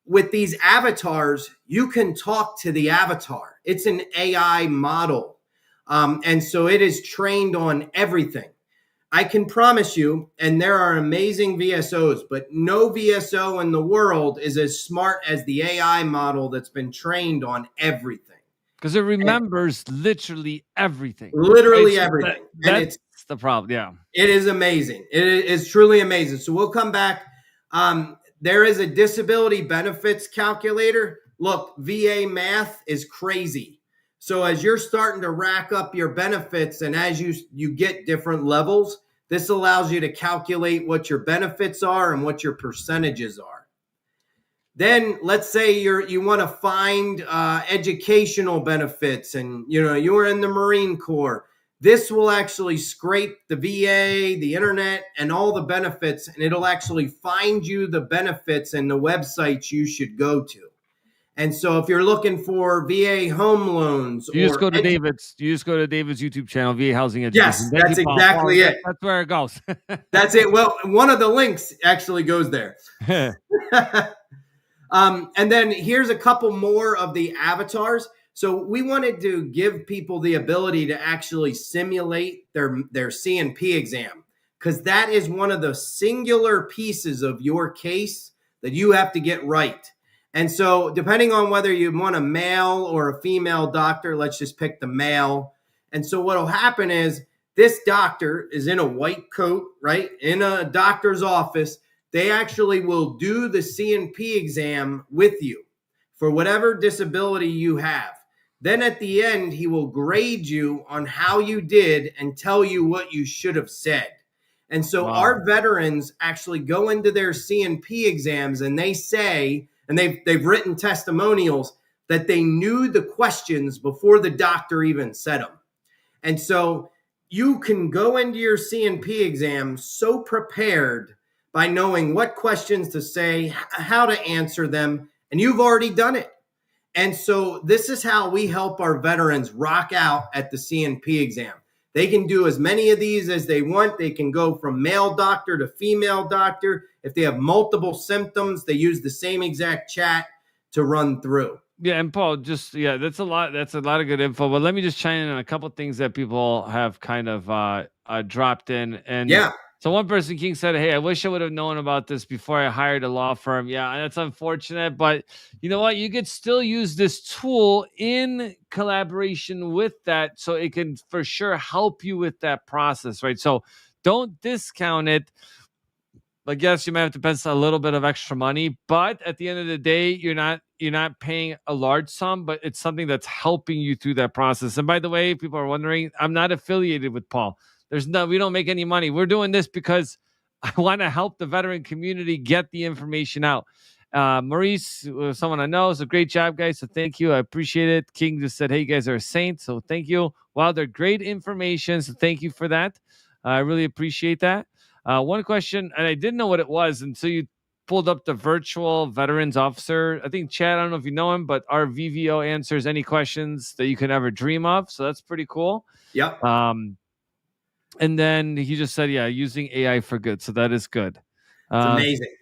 With these avatars, you can talk to the avatar. It's an AI model. And so it is trained on everything. I can promise you, and there are amazing VSOs, but no VSO in the world is as smart as the AI model that's been trained on everything. Because it remembers literally everything. Literally everything. That's the problem. Yeah. It is amazing. It is truly amazing. So we'll come back. There is a disability benefits calculator. Look, VA math is crazy. So as you're starting to rack up your benefits and as you get different levels, this allows you to calculate what your benefits are and what your percentages are. Then let's say you want to find educational benefits and you were in the Marine Corps. This will actually scrape the VA, the internet, and all the benefits, and it'll actually find you the benefits and the websites you should go to. And so if you're looking for VA home loans, you just go to David's YouTube channel, VA Housing Education. Yes, that's exactly it. That's where it goes. That's it. Well, one of the links actually goes there. And then here's a couple more of the avatars. So we wanted to give people the ability to actually simulate their CNP exam, because that is one of the singular pieces of your case that you have to get right. And so depending on whether you want a male or a female doctor, let's just pick the male. And so what will happen is this doctor is in a white coat, right? In a doctor's office. They actually will do the CNP exam with you for whatever disability you have. Then at the end, he will grade you on how you did and tell you what you should have said. And so our veterans actually go into their CNP exams and they say, and they've written testimonials that they knew the questions before the doctor even said them. And so you can go into your CNP exam so prepared by knowing what questions to say, how to answer them, and you've already done it. And so this is how we help our veterans rock out at the CNP exam. They can do as many of these as they want. They can go from male doctor to female doctor. If they have multiple symptoms, they use the same exact chat to run through. Yeah, and Paul, that's a lot. That's a lot of good info. But let me just chime in on a couple of things that people have kind of dropped in. And yeah. So one person, King, said, hey, I wish I would have known about this before I hired a law firm. Yeah, that's unfortunate. But you know what? You could still use this tool in collaboration with that, so it can for sure help you with that process, right? So don't discount it. Like, yes, you might have to spend a little bit of extra money, but at the end of the day, you're not paying a large sum, but it's something that's helping you through that process. And by the way, people are wondering, I'm not affiliated with Paul. We don't make any money. We're doing this because I want to help the veteran community get the information out. Maurice, someone I know, is a great job, guys. So thank you. I appreciate it. King just said, hey, you guys are a saint. So thank you. Wow, they're great information. So thank you for that. I really appreciate that. One question, and I didn't know what it was until you pulled up the virtual veterans officer. I think Chad, I don't know if you know him, but our VVO answers any questions that you can ever dream of. So that's pretty cool. Yep. And then he just said, yeah, using AI for good. So that is good. It's amazing.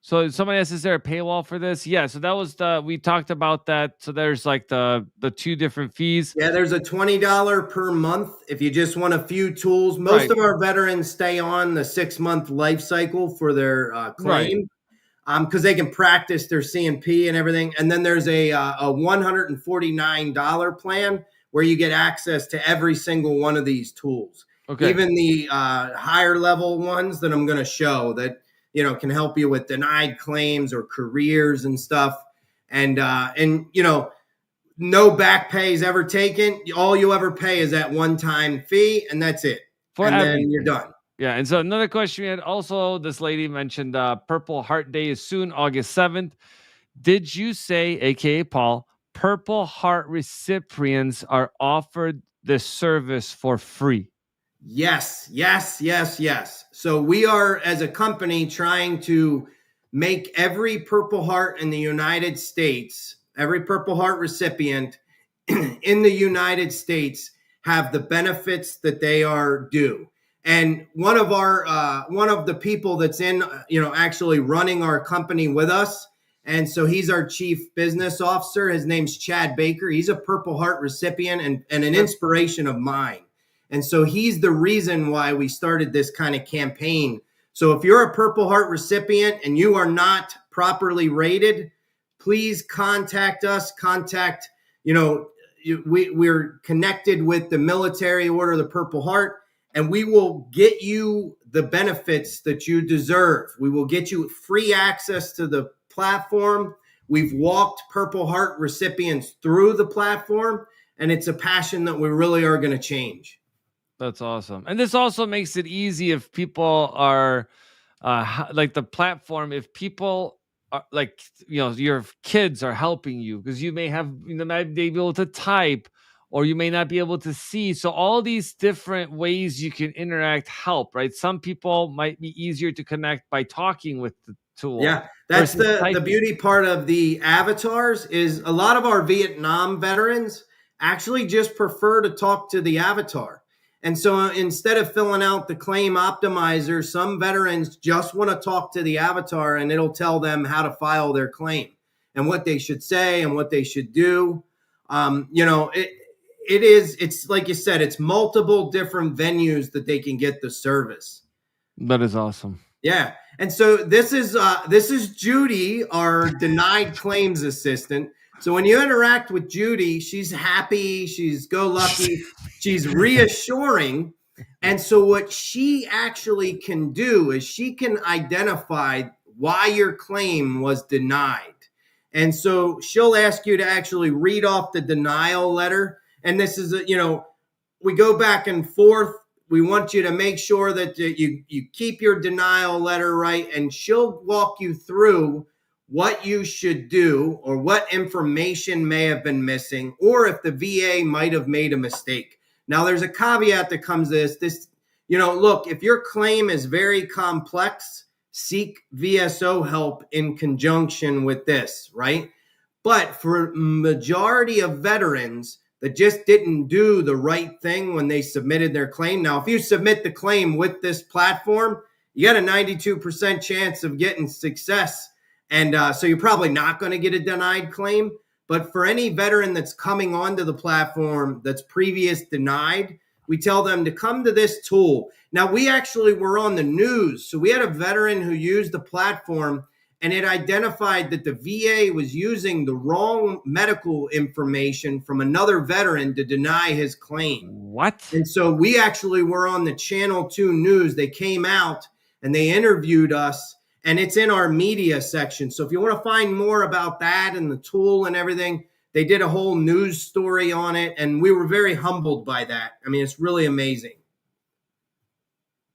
So somebody asked, is there a paywall for this? Yeah. So that was we talked about that. So there's like the two different fees. Yeah, there's a $20 per month if you just want a few tools. Most of our veterans stay on the 6-month life cycle for their claim because they can practice their CNP and everything. And then there's a $149 plan where you get access to every single one of these tools. Okay. Even the higher level ones that I'm going to show that, can help you with denied claims or careers and stuff. And No back pay is ever taken. All you ever pay is that one-time fee, and that's it. For And then you're everything. done. Yeah, and so another question we had also, this lady mentioned Purple Heart Day is soon, August 7th. Did you say, aka Paul, Purple Heart recipients are offered this service for free? Yes, yes, yes, yes. So we are, as a company, trying to make every Purple Heart in the United States, every Purple Heart recipient in the United States, have the benefits that they are due. And one of the people that's in, actually running our company with us, and so he's our chief business officer. His name's Chad Baker. He's a Purple Heart recipient and an inspiration of mine. And so he's the reason why we started this kind of campaign. So if you're a Purple Heart recipient and you are not properly rated, please contact us. We're connected with the Military Order of the Purple Heart, and we will get you the benefits that you deserve. We will get you free access to the platform. We've walked Purple Heart recipients through the platform, and it's a passion that we really are going to change. That's awesome. And this also makes it easy if people are like the platform, if people are like, your kids are helping you because you may not be able to type, or you may not be able to see. So all these different ways you can interact help, right? Some people might be easier to connect by talking with the tool. Yeah, that's the typing. beauty part of the avatars is a lot of our Vietnam veterans actually just prefer to talk to the avatar. And so instead of filling out the claim optimizer, some veterans just want to talk to the avatar, and it'll tell them how to file their claim and what they should say and what they should do. It's like you said, it's multiple different venues that they can get the service. That is awesome. Yeah. And so this is Judy, our denied claims assistant. So when you interact with Judy, she's happy, she's go lucky, she's reassuring. And so what she actually can do is she can identify why your claim was denied. And so she'll ask you to actually read off the denial letter. And this is, we go back and forth. We want you to make sure that you keep your denial letter right, and she'll walk you through what you should do or what information may have been missing, or if the VA might have made a mistake. Now, there's a caveat that comes to this. Look, if your claim is very complex, seek VSO help in conjunction with this, right? But for majority of veterans that just didn't do the right thing when they submitted their claim. Now, if you submit the claim with this platform, you got a 92% chance of getting success. And so you're probably not going to get a denied claim. But for any veteran that's coming onto the platform that's previous denied, we tell them to come to this tool. Now, we actually were on the news. So we had a veteran who used the platform, and it identified that the VA was using the wrong medical information from another veteran to deny his claim. What? And so we actually were on the Channel 2 news. They came out and they interviewed us, and it's in our media section. So if you want to find more about that and the tool and everything, they did a whole news story on it, and we were very humbled by that. I mean, it's really amazing.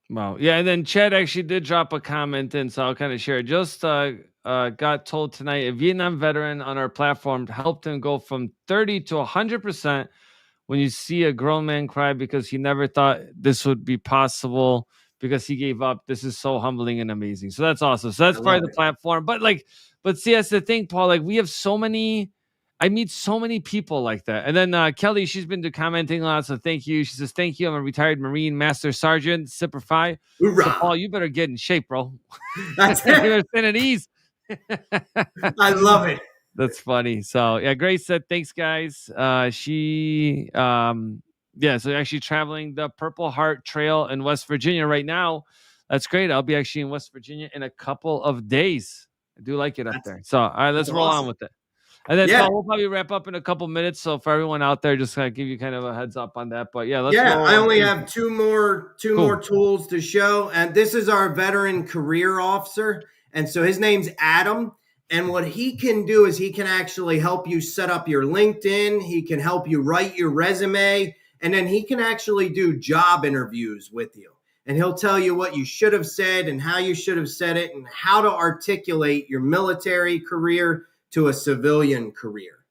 Wow. Yeah. And then Chad actually did drop a comment in, so I'll kind of share it. Just got told tonight a Vietnam veteran on our platform helped him go from 30 to 100% when you see a grown man cry because he never thought this would be possible because he gave up. This is so humbling and amazing. So that's awesome. So that's part of the platform. But see, that's the thing, Paul. Like, we have I meet so many people like that. And then Kelly, she's been commenting a lot, so thank you. She says, thank you. I'm a retired Marine Master Sergeant, Semper Fi. So, Paul, you better get in shape, bro. That's You better stand at ease. I love it. That's funny. So, yeah, Grace said, thanks, guys. She, so actually traveling the Purple Heart Trail in West Virginia right now. That's great. I'll be actually in West Virginia in a couple of days. I do like it up there. So, all right, let's roll on with it. And then Paul, we'll probably wrap up in a couple minutes. So for everyone out there, just kind of give you kind of a heads up on that. But yeah, I only have two more tools to show. And this is our veteran career officer. And so his name's Adam. And what he can do is he can actually help you set up your LinkedIn. He can help you write your resume. And then he can actually do job interviews with you. And he'll tell you what you should have said and how you should have said it and how to articulate your military career to a civilian career.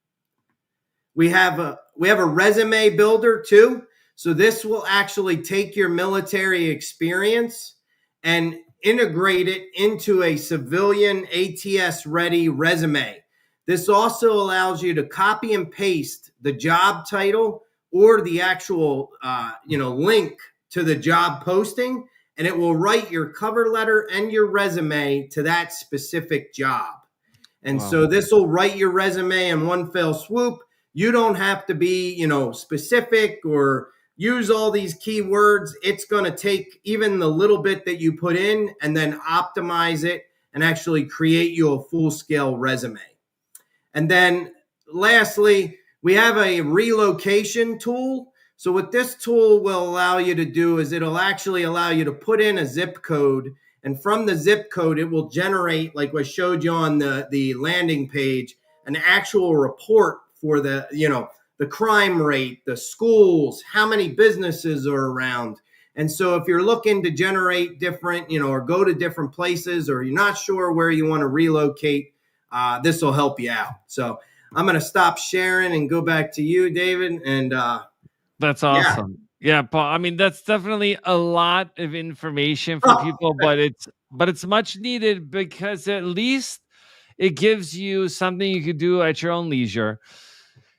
We have a resume builder too. So this will actually take your military experience and integrate it into a civilian ATS ready resume. This also allows you to copy and paste the job title or the actual link to the job posting, and it will write your cover letter and your resume to that specific job. And so this will write your resume in one fell swoop. You don't have to be, specific or use all these keywords. It's going to take even the little bit that you put in and then optimize it and actually create you a full-scale resume. And then lastly, we have a relocation tool. So what this tool will allow you to do is it'll actually allow you to put in a zip code, and from the zip code, it will generate, like I showed you on the landing page, an actual report for the crime rate, the schools, how many businesses are around. And so if you're looking to generate different, or go to different places, or you're not sure where you want to relocate, this will help you out. So I'm going to stop sharing and go back to you, David. And that's awesome. Yeah, Paul. I mean, that's definitely a lot of information for people, but it's much needed because at least it gives you something you could do at your own leisure.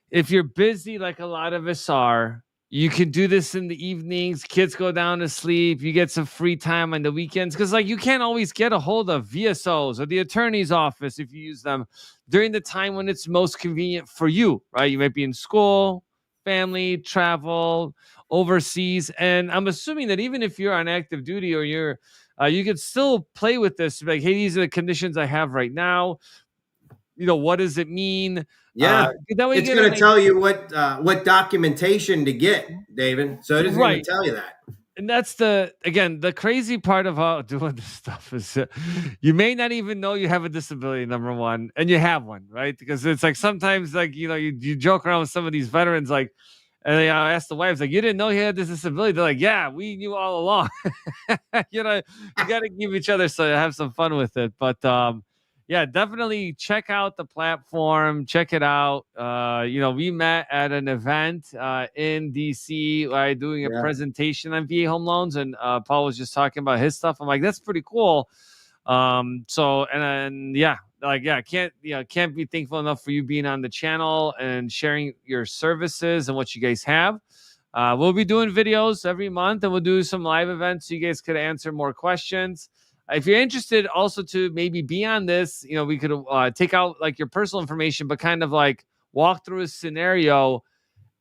If you're busy, like a lot of us are, you can do this in the evenings. Kids go down to sleep. You get some free time on the weekends because, you can't always get a hold of VSOs or the attorney's office if you use them during the time when it's most convenient for you, right? You might be in school, family, travel, overseas. And I'm assuming that even if you're on active duty or you could still play with this. Like, hey, these are the conditions I have right now. What does it mean? Yeah, that way it's going to tell you what documentation to get, David. So it is going to tell you that. And that's the crazy part about doing this stuff is you may not even know you have a disability, number one, and you have one, right? Because it's like sometimes you joke around with some of these veterans, and they ask the wives, you didn't know you had this disability. They're like, yeah, we knew all along. You got to give each other so have some fun with it. But yeah, definitely check out the platform. Check it out. We met at an event in DC doing a presentation on VA home loans, and Paul was just talking about his stuff. I'm like, that's pretty cool. Can't be thankful enough for you being on the channel and sharing your services and what you guys have. We'll be doing videos every month, and we'll do some live events so you guys could answer more questions. If you're interested also to maybe be on this, we could take out your personal information, but kind of walk through a scenario.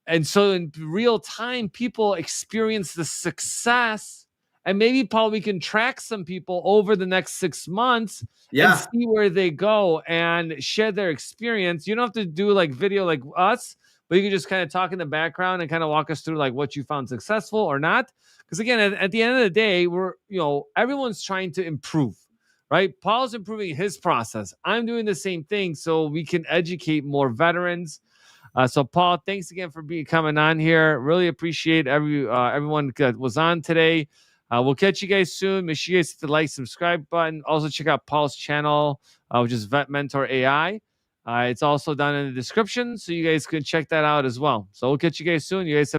And so in real time, people experience the success, and maybe, Paul, we can track some people over the next 6 months and see where they go and share their experience. You don't have to do video like us, but you can just kind of talk in the background and kind of walk us through what you found successful or not. Because again, at the end of the day, everyone's trying to improve, right? Paul's improving his process. I'm doing the same thing so we can educate more veterans. So Paul, thanks again for coming on here. Really appreciate everyone that was on today. We'll catch you guys soon. Make sure you guys hit the like, subscribe button. Also check out Paul's channel, which is Vet Mentor AI. It's also down in the description, so you guys can check that out as well. So we'll catch you guys soon. You guys have